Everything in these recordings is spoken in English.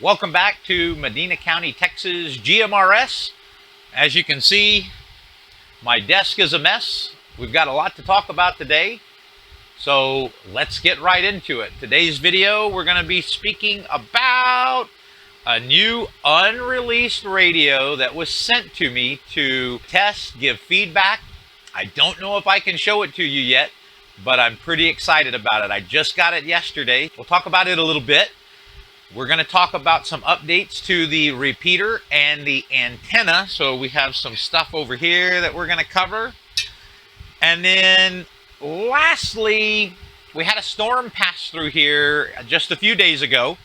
Welcome back to Medina County, Texas, GMRS. As you can see, my desk is a mess. We've got a lot to talk about today, so let's get right into it. Today's video, we're going to be speaking about a new unreleased radio that was sent to me to test, give feedback. I don't know if I can show it to you yet, but I'm pretty excited about it. I just got it yesterday. We'll talk about it a little bit. We're going to talk about some updates to the repeater and the antenna. So we have some stuff over here that we're going to cover. And then lastly, we had a storm pass through here just a few days ago.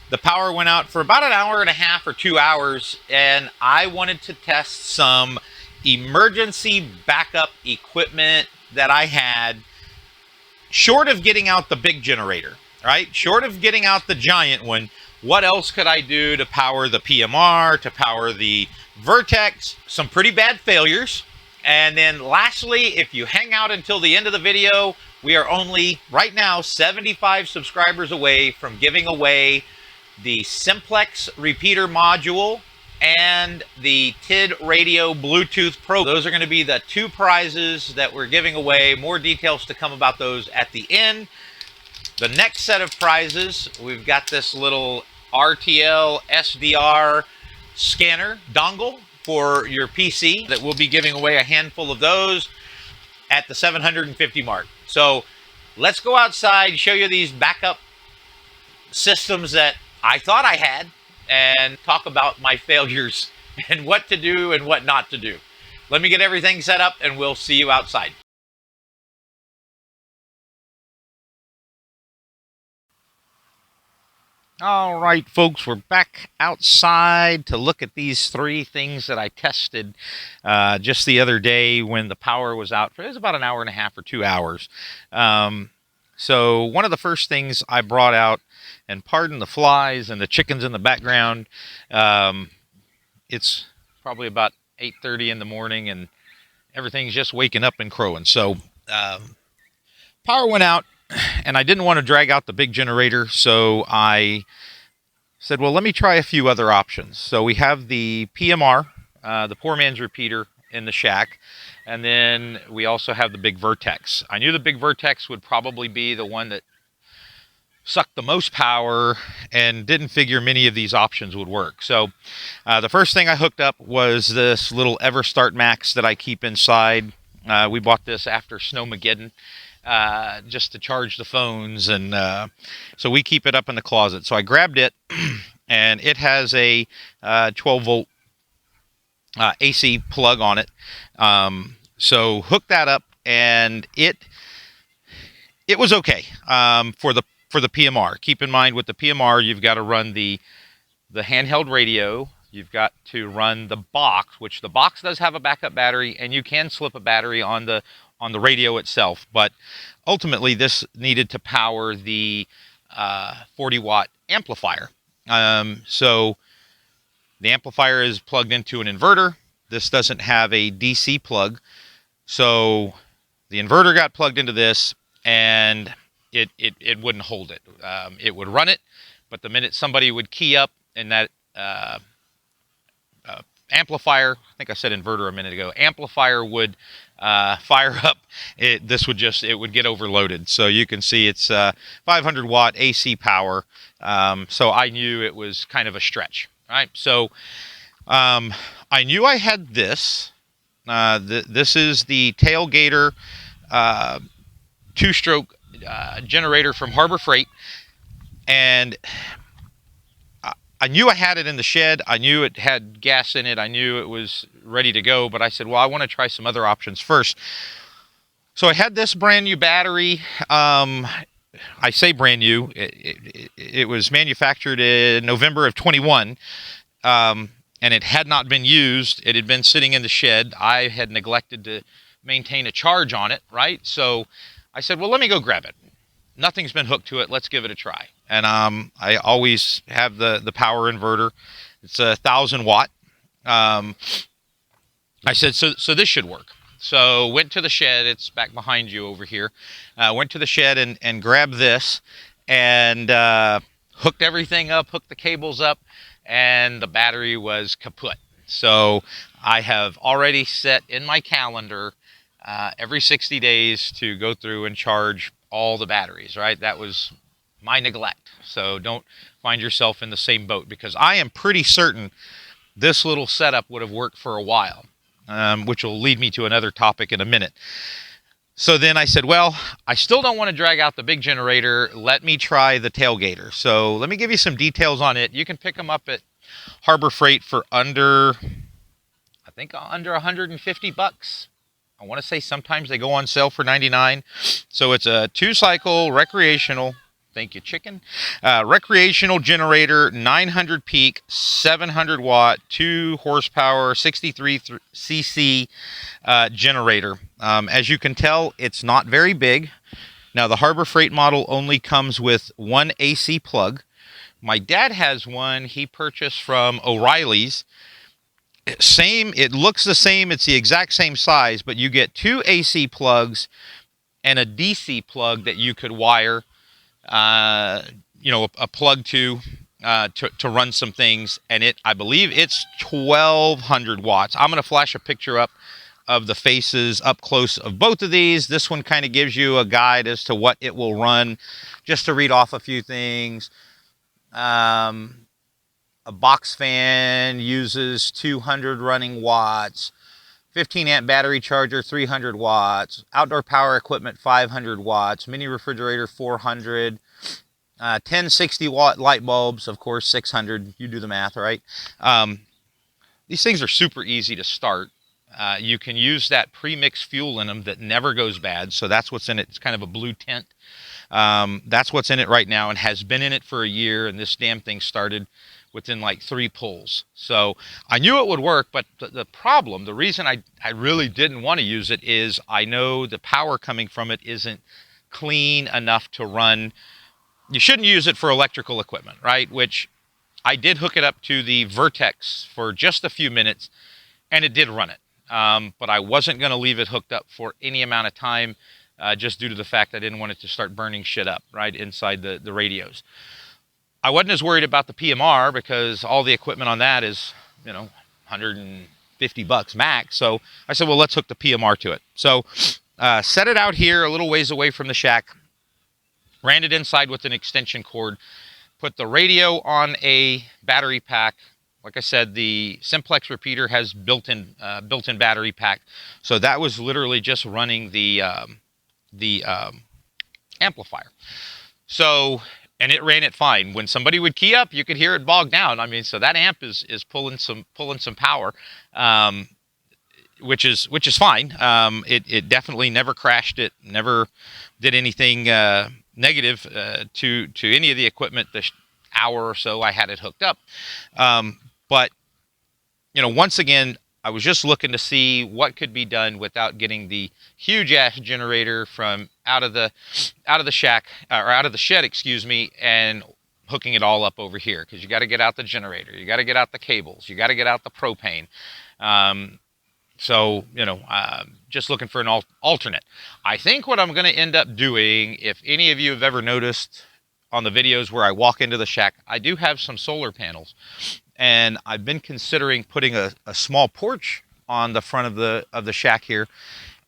The power went out for about an hour and a half or 2 hours, and I wanted to test some emergency backup equipment that I had, short of getting out the big generator. Right? Short of getting out the giant one, what else could I do to power the PMR, to power the Vertex? Some pretty bad failures. And then lastly, if you hang out until the end of the video, we are only, right now, 75 subscribers away from giving away the Simplex repeater module and the TID Radio Bluetooth Pro. Those are going to be the two prizes that we're giving away. More details to come about those at the end. The next set of prizes, we've got this little RTL SDR scanner dongle for your PC that we'll be giving away a handful of those at the 750 mark. So let's go outside, show you these backup systems that I thought I had, and talk about my failures and what to do and what not to do. Let me get everything set up and we'll see you outside. All right, folks, we're back outside to look at these three things that I tested just the other day when the power was out. It was about an hour and a half or 2 hours. So one of the first things I brought out, and pardon the flies and the chickens in the background, it's probably about 8:30 in the morning and everything's just waking up and crowing. So power went out. And I didn't want to drag out the big generator, so I said, well, let me try a few other options. So we have the PMR, the poor man's repeater in the shack, and then we also have the big Vertex. I knew the big Vertex would probably be the one that sucked the most power, and didn't figure many of these options would work. So the first thing I hooked up was this little EverStart Max that I keep inside. We bought this after Snowmageddon. Just to charge the phones, and so we keep it up in the closet. So I grabbed it, and it has a 12-volt AC plug on it. So hooked that up, and it was okay for the PMR. Keep in mind, with the PMR, you've got to run the handheld radio. You've got to run the box, which the box does have a backup battery, and you can slip a battery on the radio itself, but ultimately this needed to power the 40-watt amplifier. So the amplifier is plugged into an inverter. This doesn't have a DC plug, so the inverter got plugged into this, and it wouldn't hold it. It would run it, but the minute somebody would key up in that amplifier, I think I said inverter a minute ago, amplifier would fire up, it would get overloaded. So you can see it's 500 watt AC power. So I knew it was kind of a stretch, right? So I knew I had this. This is the Tailgater 2-stroke generator from Harbor Freight, and I knew I had it in the shed. I knew it had gas in it. I knew it was ready to go, but I said, well, I want to try some other options first. So I had this brand new battery. I say brand new. It was manufactured in November of 21, and it had not been used. It had been sitting in the shed. I had neglected to maintain a charge on it, right? So I said, well, let me go grab it. Nothing's been hooked to it. Let's give it a try. And I always have the power inverter. It's 1,000 watt. I said, so this should work. So went to the shed. It's back behind you over here. Went to the shed and grabbed this, and hooked everything up, hooked the cables up, and the battery was kaput. So I have already set in my calendar every 60 days to go through and charge all the batteries, right? That was my neglect. So don't find yourself in the same boat, because I am pretty certain this little setup would have worked for a while, which will lead me to another topic in a minute. So then I said, well, I still don't want to drag out the big generator. Let me try the tailgater. So let me give you some details on it. You can pick them up at Harbor Freight for under 150 bucks. I want to say sometimes they go on sale for 99. So it's a 2-cycle recreational, thank you chicken, recreational generator, 900 peak, 700 watt, 2 horsepower, 63 cc generator. As you can tell, it's not very big. Now the Harbor Freight model only comes with one AC plug. My dad has one he purchased from O'Reilly's. Same, it looks the same, it's the exact same size, but you get 2 AC plugs and a DC plug that you could wire, a plug to run some things, and I believe it's 1200 watts. I'm going to flash a picture up of the faces up close of both of these. This one kind of gives you a guide as to what it will run, just to read off a few things. A box fan uses 200 running watts, 15 amp battery charger, 300 watts, outdoor power equipment, 500 watts, mini refrigerator, 400, 10 60 watt light bulbs, of course, 600. You do the math, right? These things are super easy to start. You can use that pre-mixed fuel in them that never goes bad. So that's what's in it. It's kind of a blue tint. That's what's in it right now and has been in it for a year. And this damn thing started within like 3 pulls. So I knew it would work, but the problem, the reason I really didn't want to use it is I know the power coming from it isn't clean enough to run. You shouldn't use it for electrical equipment, right? Which I did hook it up to the Vertex for just a few minutes, and it did run it. But I wasn't going to leave it hooked up for any amount of time, just due to the fact I didn't want it to start burning shit up, right, inside the radios. I wasn't as worried about the PMR because all the equipment on that is, 150 bucks max. So I said, well, let's hook the PMR to it. So set it out here a little ways away from the shack, ran it inside with an extension cord, put the radio on a battery pack. Like I said, the Simplex repeater has built-in battery pack. So that was literally just running the amplifier. So, and it ran it fine. When somebody would key up, you could hear it bog down. I mean, so that amp is pulling some power, which is fine. It definitely never crashed it, never did anything negative to any of the equipment the hour or so I had it hooked up. But once again, I was just looking to see what could be done without getting the huge ass generator from out of the shack, or out of the shed, excuse me, and hooking it all up over here, because you got to get out the generator, you got to get out the cables, you got to get out the propane. So just looking for an alternate. I think what I'm going to end up doing, if any of you have ever noticed on the videos where I walk into the shack, I do have some solar panels. And I've been considering putting a small porch on the front of the shack here,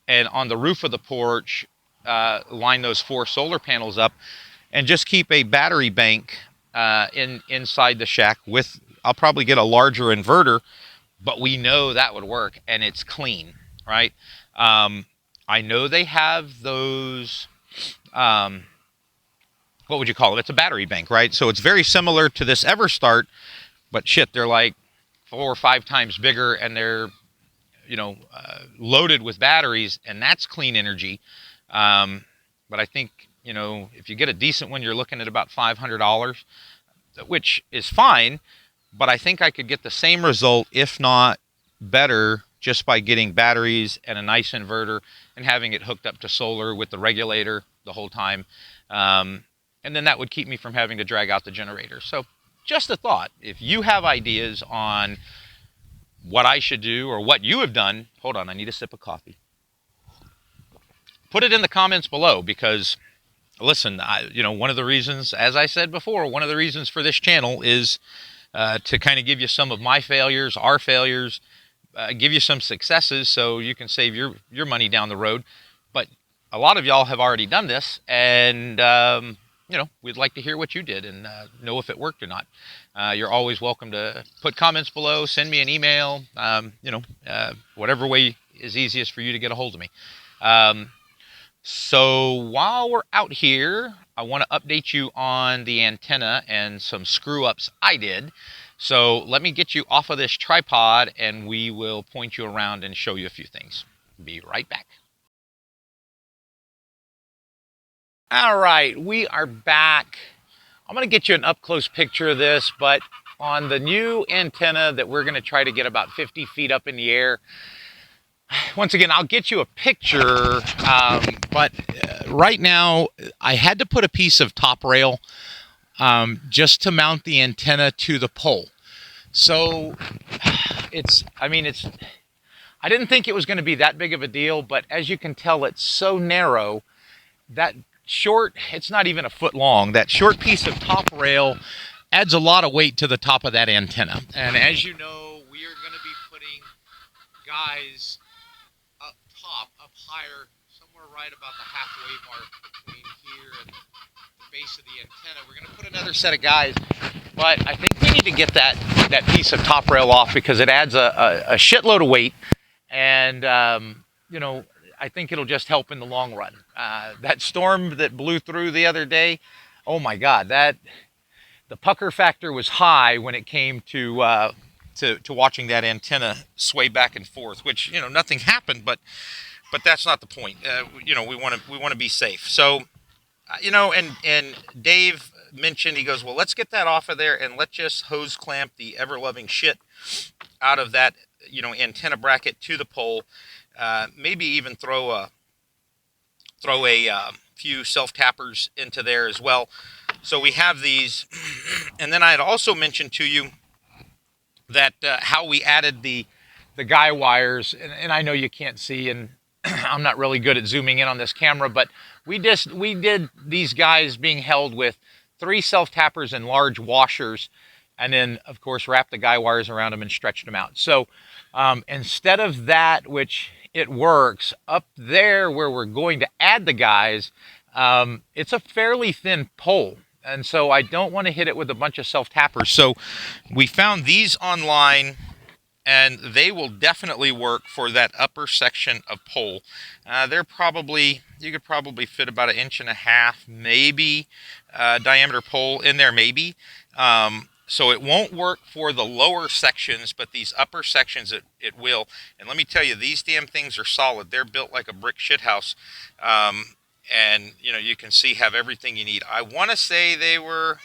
and on the roof of the porch, line those 4 solar panels up, and just keep a battery bank inside the shack. I'll probably get a larger inverter, but we know that would work, and it's clean, right? I know they have those. What would you call it? It's a battery bank, right? So it's very similar to this EverStart. But shit, they're like 4 or 5 times bigger, and they're, loaded with batteries, and that's clean energy. But I think, if you get a decent one, you're looking at about $500, which is fine. But I think I could get the same result, if not better, just by getting batteries and a nice inverter and having it hooked up to solar with the regulator the whole time. And then that would keep me from having to drag out the generator. So just a thought. If you have ideas on what I should do or what you have done, hold on, I need a sip of coffee. Put it in the comments below, because listen, one of the reasons, as I said before, one of the reasons for this channel is to kind of give you some of my failures, our failures, give you some successes so you can save your money down the road. But a lot of y'all have already done this, and we'd like to hear what you did and know if it worked or not. You're always welcome to put comments below, send me an email, whatever way is easiest for you to get a hold of me. So while we're out here, I want to update you on the antenna and some screw-ups I did. So let me get you off of this tripod and we will point you around and show you a few things. Be right back. All right, we are back. I'm going to get you an up-close picture of this, but on the new antenna that we're going to try to get about 50 feet up in the air. Once again, I'll get you a picture, but right now I had to put a piece of top rail just to mount the antenna to the pole. So I didn't think it was going to be that big of a deal, but as you can tell, it's so narrow that it's not even a foot long. That short piece of top rail adds a lot of weight to the top of that antenna. And as you know, we are going to be putting guys up top, up higher, somewhere right about the halfway mark between here and the base of the antenna. We're going to put another set of guys, but I think we need to get that piece of top rail off because it adds a shitload of weight, and I think it'll just help in the long run. That storm that blew through the other day, oh my God, the pucker factor was high when it came to watching that antenna sway back and forth. Which nothing happened, but that's not the point. We want to be safe. So and Dave mentioned, he goes, well, let's get that off of there and let's just hose clamp the ever-loving shit out of that antenna bracket to the pole. Maybe even throw a few self-tappers into there as well. So we have these. And then I had also mentioned to you that how we added the guy wires, and I know you can't see, and I'm not really good at zooming in on this camera, but we did these guys being held with 3 self-tappers and large washers, and then of course wrapped the guy wires around them and stretched them out. So instead of that, which it works, up there where we're going to add the guys, it's a fairly thin pole. And so I don't want to hit it with a bunch of self-tappers. So we found these online, and they will definitely work for that upper section of pole. You could probably fit about 1.5 inches, maybe, diameter pole in there, maybe. So it won't work for the lower sections, but these upper sections it will. And let me tell you, these damn things are solid. They're built like a brick shithouse. And you can see have everything you need. I want to say they were,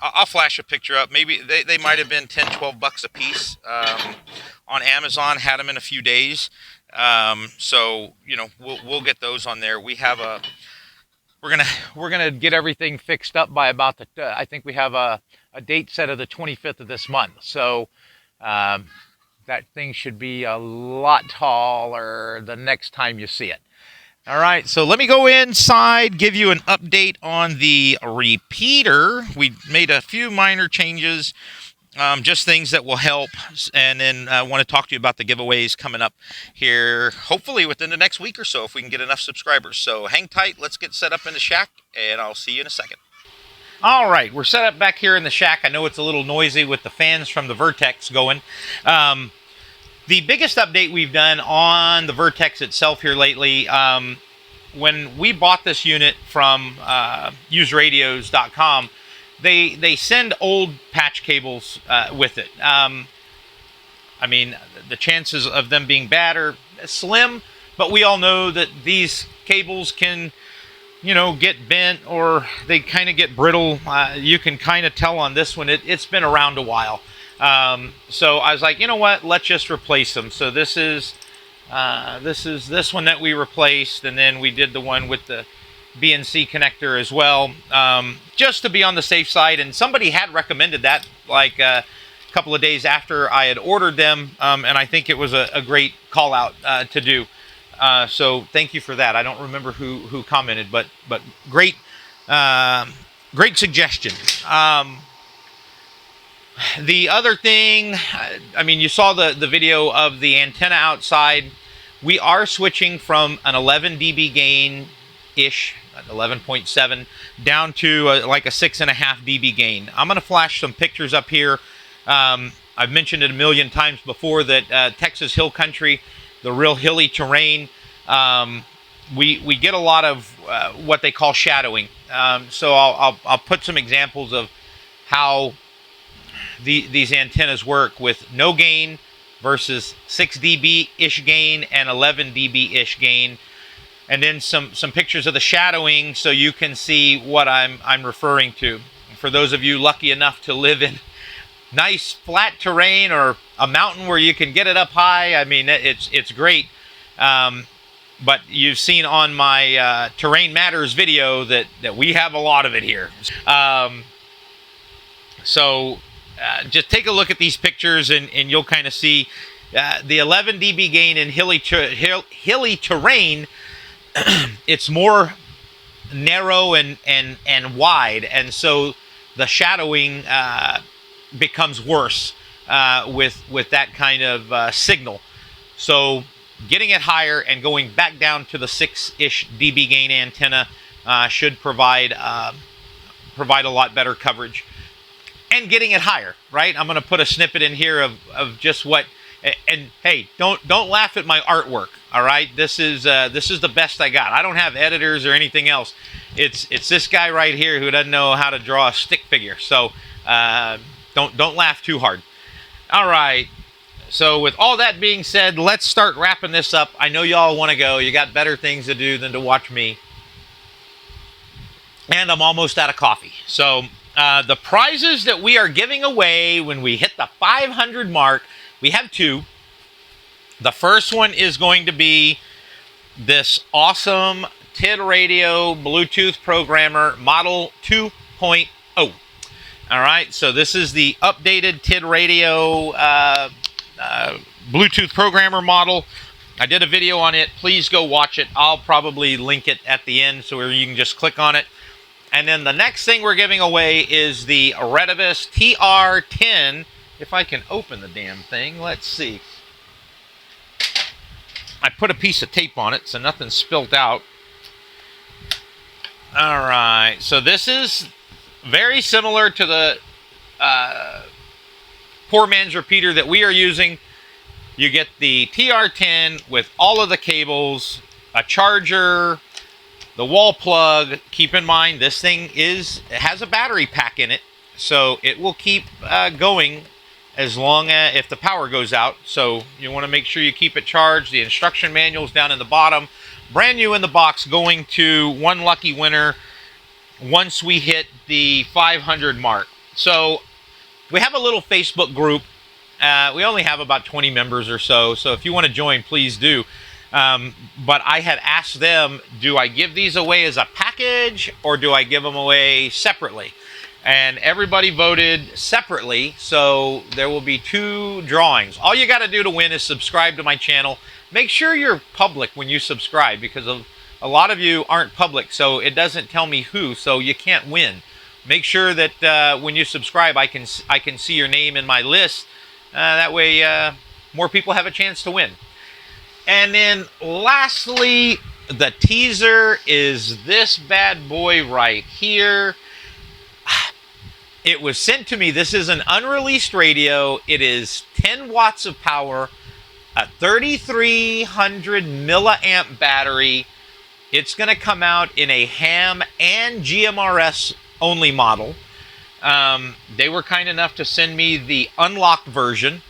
I'll flash a picture up. Maybe they might have been 10, 12 bucks a piece. On Amazon, had them in a few days. So we'll get those on there. We have we're gonna get everything fixed up by about I think we have a date set of the 25th of this month. So that thing should be a lot taller the next time you see it. All right, so let me go inside, give you an update on the repeater. We made a few minor changes, just things that will help, and then I want to talk to you about the giveaways coming up here, hopefully within the next week or so if we can get enough subscribers. So hang tight, let's get set up in the shack, and I'll see you in a second. All right, we're set up back here in the shack. I know it's a little noisy with the fans from the Vertex going. The biggest update we've done on the Vertex itself here lately, when we bought this unit from useradios.com, they send old patch cables with it. I mean, the chances of them being bad are slim, but we all know that these cables can, get bent or they kind of get brittle. You can kind of tell on this one, it's been around a while. So I was like, you know what, let's just replace them. So this is this one that we replaced, and then we did the one with the BNC connector as well, just to be on the safe side. And somebody had recommended that like a couple of days after I had ordered them, and I think it was a great call out to do. So thank you for that. I don't remember who commented, but great, great suggestion. The other thing, I mean, you saw the video of the antenna outside. We are switching from an 11 dB gain-ish, 11.7, down to like a 6.5 dB gain. I'm going to flash some pictures up here. I've mentioned it a million times before that Texas Hill Country, the real hilly terrain, we get a lot of what they call shadowing. So I'll put some examples of how these antennas work with no gain versus 6 dB-ish gain and 11 dB-ish gain, and then some pictures of the shadowing so you can see what I'm referring to. For those of you lucky enough to live in nice flat terrain or a mountain where you can get it up high, I mean, it's great. But you've seen on my Terrain Matters video that we have a lot of it here. So just take a look at these pictures and you'll kind of see the 11 dB gain in hilly terrain. It's more narrow and wide, and so the shadowing becomes worse with that kind of signal. So getting it higher and going back down to the 6-ish dB gain antenna should provide a lot better coverage. And getting it higher, right? I'm going to put a snippet in here of just what. And hey, don't laugh at my artwork. All right, this is the best I got. I don't have editors or anything else. It's this guy right here who doesn't know how to draw a stick figure. So don't laugh too hard. All right. So with all that being said, let's start wrapping this up. I know y'all want to go. You got better things to do than to watch me. And I'm almost out of coffee. So the prizes that we are giving away when we hit the 500 mark, we have two. The first one is going to be this awesome TID radio Bluetooth programmer model 2.0. All right, so this is the updated TID radio Bluetooth programmer model. I did a video on it. Please go watch it. I'll probably link it at the end so where you can just click on it. And then the next thing we're giving away is the Vertex TR10. If I can open the damn thing, let's see. I put a piece of tape on it so nothing's spilt out. All right, so this is very similar to the poor man's repeater that we are using. You get the TR10 with all of the cables, a charger, the wall plug. Keep in mind this thing has a battery pack in it, so it will keep going as long as if the power goes out. So you want to make sure you keep it charged. The instruction manual's down in the bottom, brand new in the box, going to one lucky winner once we hit the 500 mark. So we have a little Facebook group. We only have about 20 members or so, so if you want to join, please do. But I had asked them, do I give these away as a package or do I give them away separately? And everybody voted separately, so there will be two drawings. All you got to do to win is subscribe to my channel. Make sure you're public when you subscribe, because a lot of you aren't public, so it doesn't tell me who, so you can't win. Make sure that when you subscribe, I can see your name in my list. That way more people have a chance to win. And then lastly, the teaser is this bad boy right here. It was sent to me. This is an unreleased radio. It is 10 watts of power, a 3300 milliamp battery. It's going to come out in a ham and GMRS only model. They were kind enough to send me the unlocked version.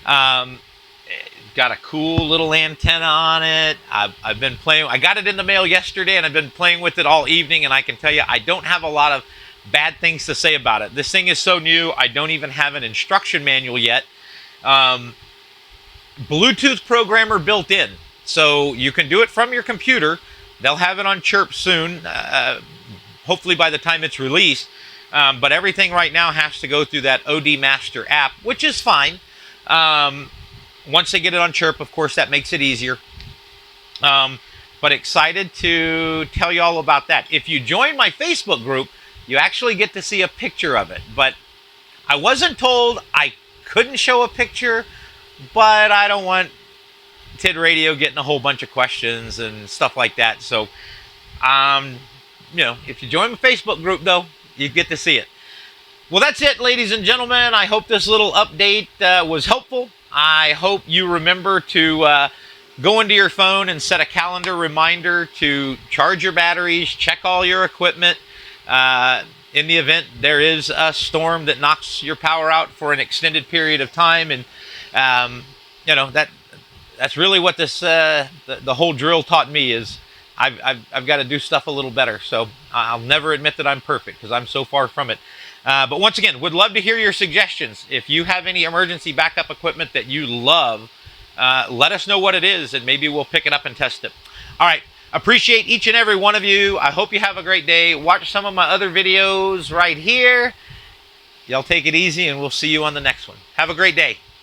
Got a cool little antenna on it. I've been playing. I got it in the mail yesterday, and I've been playing with it all evening. And I can tell you, I don't have a lot of bad things to say about it. This thing is so new. I don't even have an instruction manual yet. Bluetooth programmer built in, so you can do it from your computer. They'll have it on Chirp soon, hopefully by the time it's released. But everything right now has to go through that OD Master app, which is fine. Once they get it on Chirp, of course, that makes it easier. But excited to tell you all about that. If you join my Facebook group, you actually get to see a picture of it. But I wasn't told I couldn't show a picture, but I don't want TID Radio getting a whole bunch of questions and stuff like that. So, if you join my Facebook group, though, you get to see it. Well, that's it, ladies and gentlemen. I hope this little update was helpful. I hope you remember to go into your phone and set a calendar reminder to charge your batteries, check all your equipment. In the event there is a storm that knocks your power out for an extended period of time, and that's really what this the whole drill taught me is I've got to do stuff a little better. So I'll never admit that I'm perfect because I'm so far from it. But once again, would love to hear your suggestions. If you have any emergency backup equipment that you love, let us know what it is, and maybe we'll pick it up and test it. All right. Appreciate each and every one of you. I hope you have a great day. Watch some of my other videos right here. Y'all take it easy, and we'll see you on the next one. Have a great day.